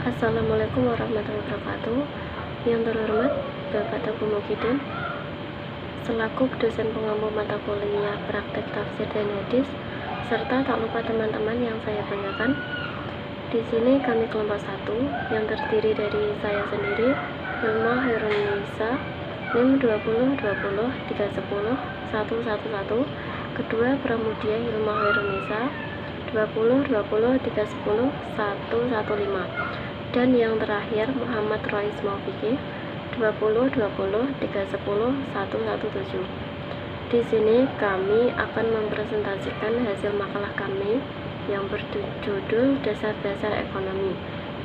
Assalamualaikum warahmatullahi wabarakatuh. Yang terhormat Bapak Teguh Muhyiddin, selaku dosen pengampu mata kuliah praktek tafsir dan hadis, serta tak lupa teman-teman yang saya banggakan. Di sini kami kelompok 1 yang terdiri dari saya sendiri, Hilma Hairunisa, NIM 2020 310 111, kedua Pramudia Hilma Hairunisa 2020 310 115, dan yang terakhir Muhammad Rois Maufiki 2020 310 117. Di sini kami akan mempresentasikan hasil makalah kami yang berjudul Dasar-Dasar Ekonomi.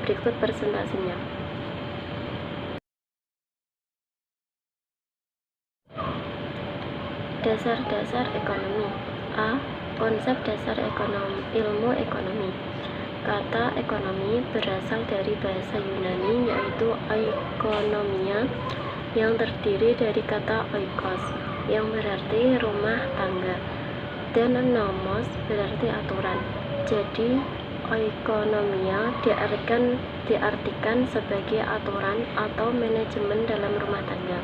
Berikut presentasinya. Dasar-dasar ekonomi. A. Konsep dasar ilmu ekonomi. Kata ekonomi berasal dari bahasa Yunani yaitu oikonomia, yang terdiri dari kata oikos yang berarti rumah tangga dan nomos berarti aturan. Jadi oikonomia diartikan sebagai aturan atau manajemen dalam rumah tangga.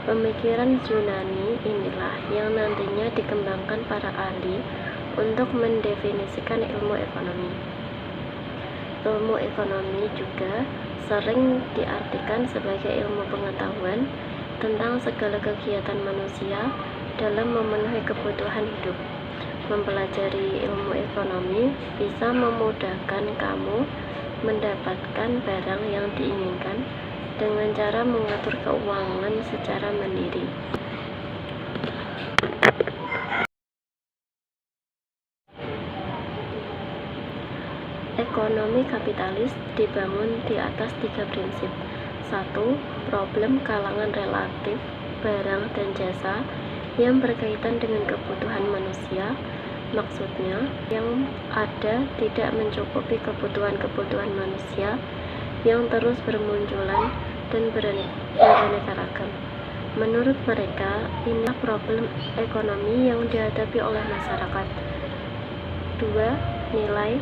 Pemikiran Yunani inilah yang nantinya dikembangkan para ahli untuk mendefinisikan ilmu ekonomi. Ilmu ekonomi juga sering diartikan sebagai ilmu pengetahuan tentang segala kegiatan manusia dalam memenuhi kebutuhan hidup. Mempelajari ilmu ekonomi bisa memudahkan kamu mendapatkan barang yang diinginkan dengan cara mengatur keuangan secara mandiri. Ekonomi kapitalis dibangun di atas 3 prinsip. 1. Problem kalangan relatif barang dan jasa yang berkaitan dengan kebutuhan manusia. Maksudnya, yang ada tidak mencukupi kebutuhan manusia yang terus bermunculan dan beraneka ragam. Menurut mereka, inilah problem ekonomi yang dihadapi oleh masyarakat. 2. Nilai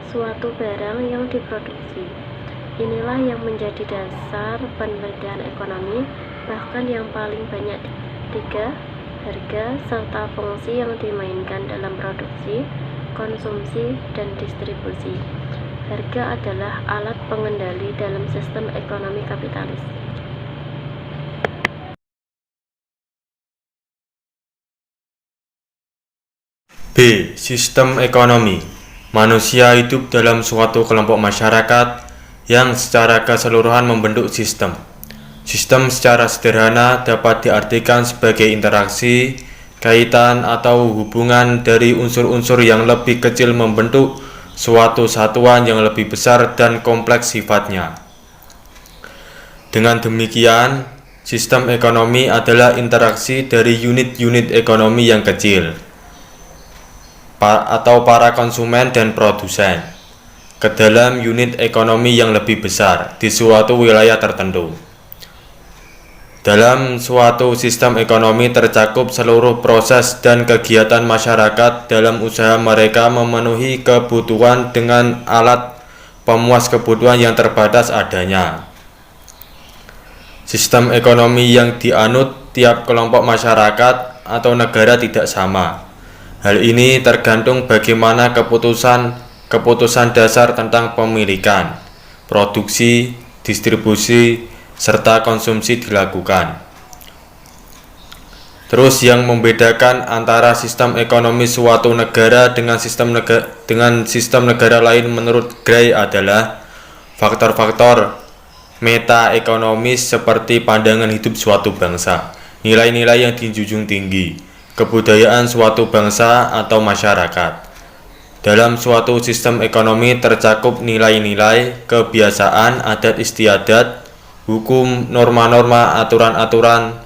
suatu barang yang diproduksi. Inilah yang menjadi dasar penelitian ekonomi, bahkan yang paling banyak. 3. Harga serta fungsi yang dimainkan dalam produksi, konsumsi, dan distribusi. Harga adalah alat pengendali dalam sistem ekonomi kapitalis. B. Sistem ekonomi. Manusia hidup dalam suatu kelompok masyarakat yang secara keseluruhan membentuk sistem. Sistem secara sederhana dapat diartikan sebagai interaksi, kaitan, atau hubungan dari unsur-unsur yang lebih kecil membentuk suatu satuan yang lebih besar dan kompleks sifatnya. Dengan demikian, sistem ekonomi adalah interaksi dari unit-unit ekonomi yang kecil atau para konsumen dan produsen ke dalam unit ekonomi yang lebih besar di suatu wilayah tertentu. Dalam suatu sistem ekonomi tercakup seluruh proses dan kegiatan masyarakat dalam usaha mereka memenuhi kebutuhan dengan alat pemuas kebutuhan yang terbatas adanya. Sistem ekonomi yang dianut tiap kelompok masyarakat atau negara tidak sama. Hal ini tergantung bagaimana keputusan dasar tentang pemilikan, produksi, distribusi, serta konsumsi dilakukan. Terus yang membedakan antara sistem ekonomi suatu negara dengan sistem negara lain menurut Gray adalah faktor-faktor meta-ekonomis seperti pandangan hidup suatu bangsa, nilai-nilai yang dijunjung tinggi, kebudayaan suatu bangsa atau masyarakat. Dalam suatu sistem ekonomi tercakup nilai-nilai, kebiasaan, adat istiadat, hukum, norma-norma, aturan-aturan.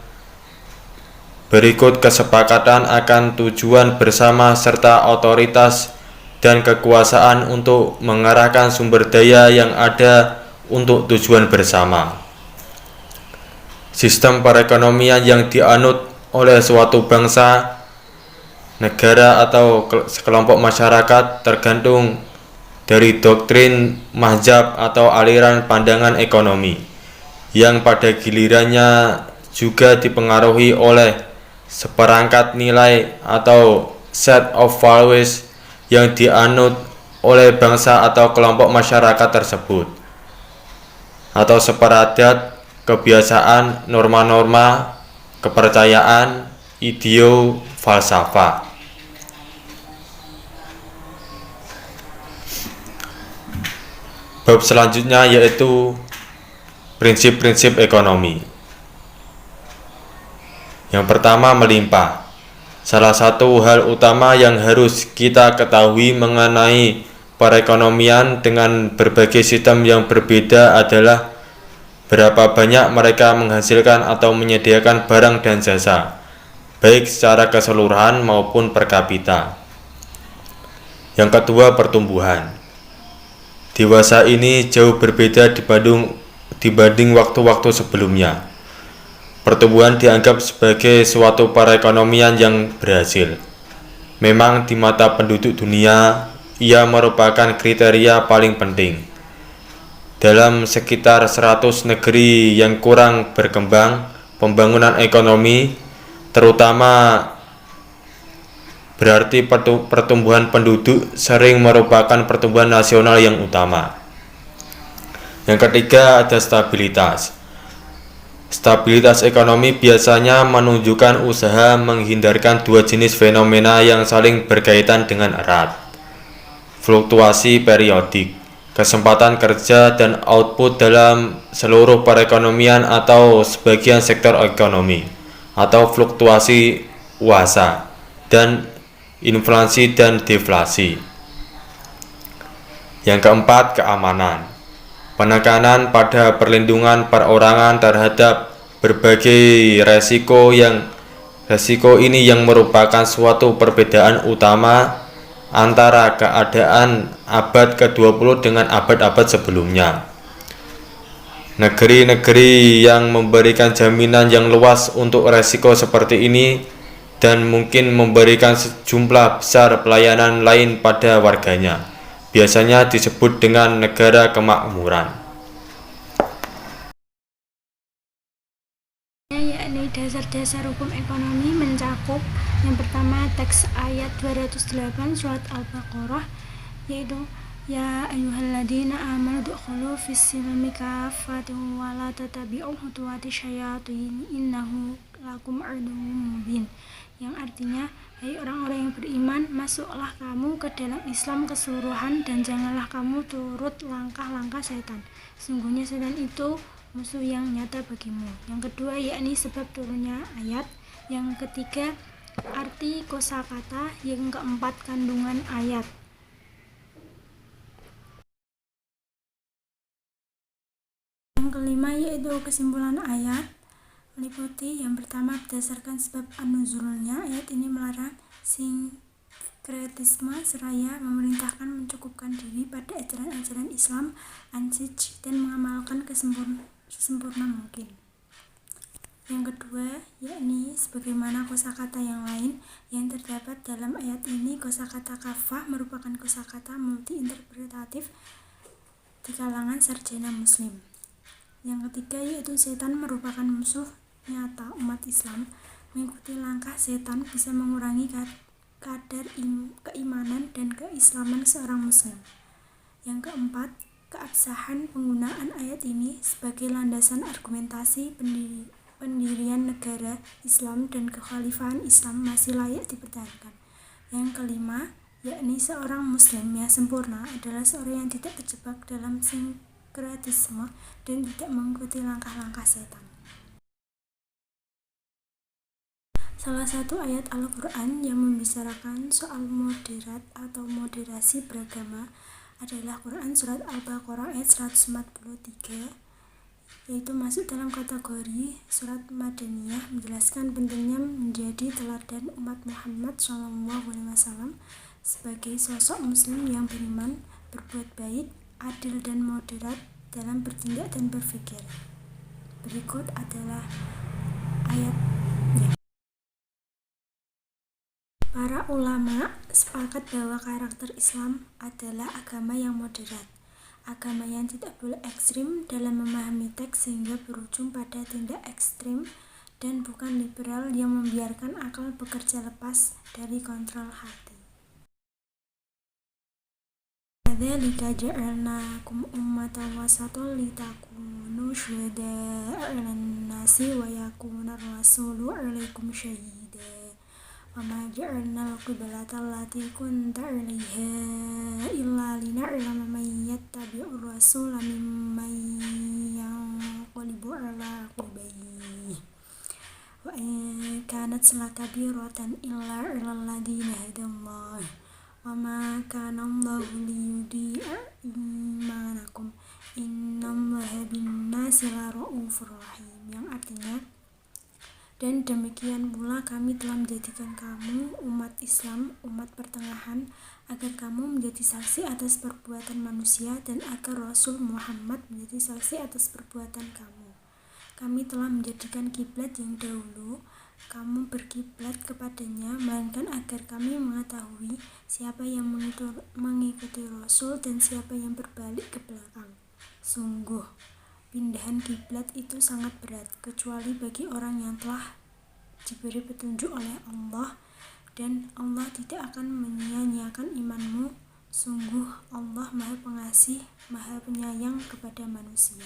Berikut kesepakatan akan tujuan bersama serta otoritas dan kekuasaan untuk mengarahkan sumber daya yang ada untuk tujuan bersama. Sistem perekonomian yang dianut oleh suatu bangsa, negara atau sekelompok masyarakat tergantung dari doktrin mazhab atau aliran pandangan ekonomi, yang pada gilirannya juga dipengaruhi oleh seperangkat nilai atau set of values yang dianut oleh bangsa atau kelompok masyarakat tersebut, atau seperadat, kebiasaan, norma-norma, kepercayaan, ideo, falsafah. Bab selanjutnya yaitu prinsip-prinsip ekonomi. Yang pertama, melimpah. Salah satu hal utama yang harus kita ketahui mengenai perekonomian dengan berbagai sistem yang berbeda adalah berapa banyak mereka menghasilkan atau menyediakan barang dan jasa, baik secara keseluruhan maupun per kapita. Yang kedua, pertumbuhan. Dewasa ini jauh berbeda dibanding waktu-waktu sebelumnya. Pertumbuhan dianggap sebagai suatu perekonomian yang berhasil. Memang di mata penduduk dunia, ia merupakan kriteria paling penting. Dalam sekitar 100 negeri yang kurang berkembang, pembangunan ekonomi, terutama berarti pertumbuhan penduduk, sering merupakan pertumbuhan nasional yang utama. Yang ketiga, ada stabilitas. Stabilitas ekonomi biasanya menunjukkan usaha menghindarkan dua jenis fenomena yang saling berkaitan dengan erat: fluktuasi periodik, kesempatan kerja dan output dalam seluruh perekonomian atau sebagian sektor ekonomi, atau fluktuasi kuasa, dan inflasi dan deflasi. Yang keempat, keamanan. Penekanan pada perlindungan perorangan terhadap berbagai resiko ini yang merupakan suatu perbedaan utama antara keadaan abad ke-20 dengan abad-abad sebelumnya. Negeri-negeri yang memberikan jaminan yang luas untuk resiko seperti ini dan mungkin memberikan sejumlah besar pelayanan lain pada warganya, biasanya disebut dengan negara kemakmuran. Yakni dasar-dasar hukum ekonomi mencakup yang pertama teks ayat 208 surat Al-Baqarah, yaitu ya ayyuhalladzina amanu dukhulu fis-silmi kaffatan wa la tattabi'u khutuwati syayatin innahu lakum aduwwum mubin, yang artinya, hai orang-orang yang beriman, masuklah kamu ke dalam Islam keseluruhan dan janganlah kamu turut langkah-langkah setan. Sungguhnya setan itu musuh yang nyata bagimu. Yang kedua, yakni sebab turunnya ayat. Yang ketiga, arti kosakata. Yang keempat, kandungan ayat. Yang kelima, yaitu kesimpulan ayat. Meliputi yang pertama, berdasarkan sebab an-nuzulnya, ayat ini melarang sinkretisme seraya memerintahkan mencukupkan diri pada ajaran-ajaran Islam ansij dan mengamalkan sesempurna mungkin. Yang kedua, yakni sebagaimana kosakata yang lain yang terdapat dalam ayat ini, kosakata kafah merupakan kosakata multi-interpretatif di kalangan sarjana muslim. Yang ketiga, yaitu setan merupakan musuh nyata umat Islam. Mengikuti langkah setan bisa mengurangi kadar keimanan dan keislaman seorang muslim. Yang keempat, keabsahan penggunaan ayat ini sebagai landasan argumentasi pendirian negara Islam dan kekhalifahan Islam masih layak dipertahankan. Yang kelima, yakni seorang muslim yang sempurna adalah seorang yang tidak terjebak dalam sinkretisme dan tidak mengikuti langkah-langkah setan. Salah satu ayat Al-Quran yang membicarakan soal moderat atau moderasi beragama adalah Quran Surat Al-Baqarah ayat 143, yaitu masuk dalam kategori surat Madaniyah, menjelaskan pentingnya menjadi teladan umat Muhammad SAW sebagai sosok muslim yang beriman, berbuat baik, adil dan moderat dalam bertindak dan berpikir. Berikut adalah ayatnya. Para ulama sepakat bahwa karakter Islam adalah agama yang moderat, agama yang tidak boleh ekstrim dalam memahami teks sehingga berujung pada tindak ekstrim, dan bukan liberal yang membiarkan akal bekerja lepas dari kontrol hati. Kadzalika ja'alnakum ummatan wasatan litakunu syuhada'a 'alan nasi wa yakuna ar-rasulu 'alaikum syahida. وَمَا جَعَلْنَا الْقِبْلَةَ الَّتِي كُنْتَ عَلَيْهَا إِلَّا لِنَعْلَمَ مَن يَتَّبِعُ الرَّسُولَ مِمَّن يَنقَلِبُ عَلَى عَقِبَيْهِ وَإِن كَانَتْ لَكَبِيرَةً إِلَّا عَلَى الَّذِينَ هَدَى اللَّهُ وَمَا كَانَ اللَّهُ لِيُضِيعَ إِيمَانَكُمْ إِنَّ اللَّهَ بِالنَّاسِ لَرَءُوفٌ رَحِيمٌ, yang artinya, dan demikian pula kami telah menjadikan kamu umat Islam, umat pertengahan, agar kamu menjadi saksi atas perbuatan manusia dan agar Rasul Muhammad menjadi saksi atas perbuatan kamu. Kami telah menjadikan kiblat yang dahulu kamu berkiblat kepadanya, melainkan agar kami mengetahui siapa yang mengikuti Rasul dan siapa yang berbalik ke belakang. Sungguh, pindahan kiblat itu sangat berat, kecuali bagi orang yang telah diberi petunjuk oleh Allah, dan Allah tidak akan menyia-nyiakan imanmu. Sungguh Allah Maha Pengasih, Maha Penyayang kepada manusia.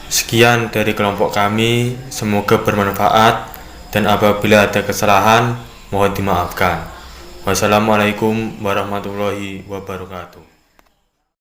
Sekian dari kelompok kami, semoga bermanfaat, dan apabila ada kesalahan mohon dimaafkan. Wassalamualaikum warahmatullahi wabarakatuh.